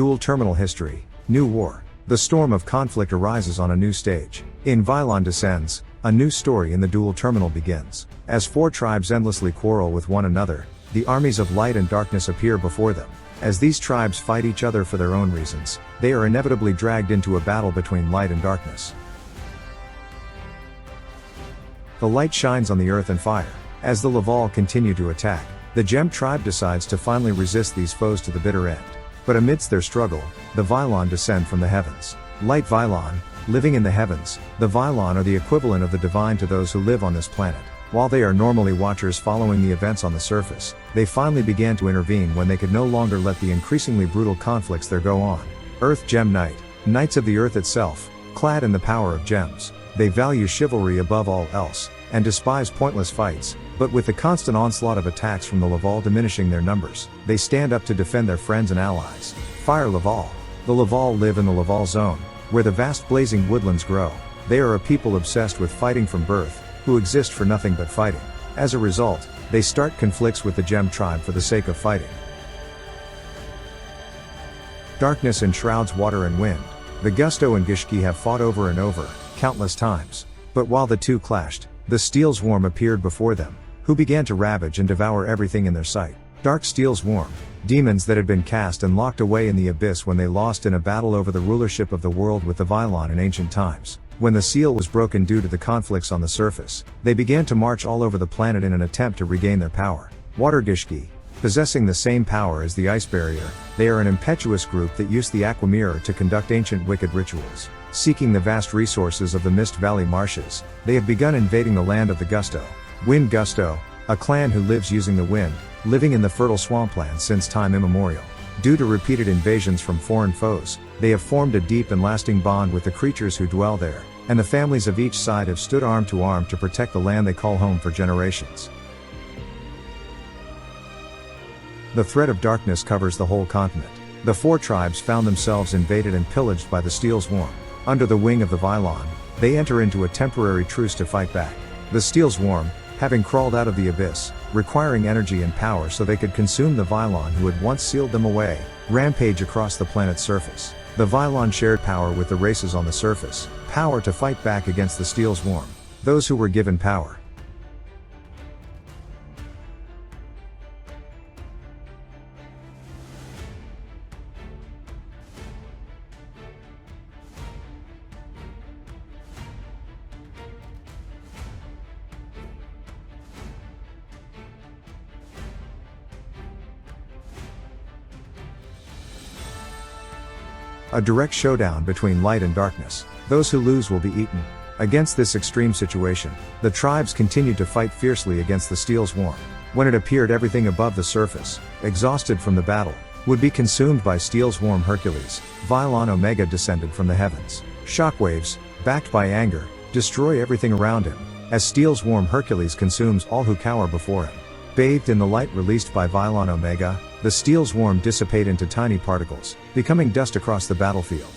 Duel terminal history, new war. The storm of conflict arises on a new stage. In Vylon descends, a new story in the Duel terminal begins. As four tribes endlessly quarrel with one another, the armies of light and darkness appear before them. As these tribes fight each other for their own reasons, they are inevitably dragged into a battle between light and darkness. The light shines on the earth and fire. As the Laval continue to attack, the Gem tribe decides to finally resist these foes to the bitter end. But amidst their struggle, the Vylon descend from the heavens. Light Vylon, living in the heavens, the Vylon are the equivalent of the divine to those who live on this planet. While they are normally watchers following the events on the surface, they finally began to intervene when they could no longer let the increasingly brutal conflicts there go on. Earth Gem Knight, Knights of the Earth itself, clad in the power of gems. They value chivalry above all else, and despise pointless fights, but with the constant onslaught of attacks from the Laval diminishing their numbers, they stand up to defend their friends and allies. Fire Laval. The Laval live in the Laval zone, where the vast blazing woodlands grow. They are a people obsessed with fighting from birth, who exist for nothing but fighting. As a result, they start conflicts with the Gem tribe for the sake of fighting. Darkness enshrouds water and wind. The Gusto and Gishki have fought over and over, countless times. But while the two clashed, the Steel Swarm appeared before them, who began to ravage and devour everything in their sight. Dark Steel Swarm, demons that had been cast and locked away in the abyss when they lost in a battle over the rulership of the world with the Vylon in ancient times. When the seal was broken due to the conflicts on the surface, they began to march all over the planet in an attempt to regain their power. Water Gishki, possessing the same power as the Ice Barrier, they are an impetuous group that use the Aqua Mirror to conduct ancient wicked rituals. Seeking the vast resources of the Mist Valley marshes, they have begun invading the land of the Gusto. Wind Gusto, a clan who lives using the wind, living in the fertile swampland since time immemorial. Due to repeated invasions from foreign foes, they have formed a deep and lasting bond with the creatures who dwell there, and the families of each side have stood arm to arm to protect the land they call home for generations. The threat of darkness covers the whole continent. The four tribes found themselves invaded and pillaged by the Steel Swarm. Under the wing of the Vylon, they enter into a temporary truce to fight back. The Steel Swarm, having crawled out of the abyss, requiring energy and power so they could consume the Vylon who had once sealed them away, rampage across the planet's surface. The Vylon shared power with the races on the surface, power to fight back against the Steel Swarm. Those who were given power. A direct showdown between light and darkness. Those who lose will be eaten. Against this extreme situation, the tribes continued to fight fiercely against the Steel Swarm. When it appeared everything above the surface, exhausted from the battle, would be consumed by Steel Swarm Hercules, Vylon Omega descended from the heavens. Shockwaves, backed by anger, destroy everything around him, as Steel Swarm Hercules consumes all who cower before him. Bathed in the light released by Vylon Omega, the Steel Swarm dissipate into tiny particles, becoming dust across the battlefield.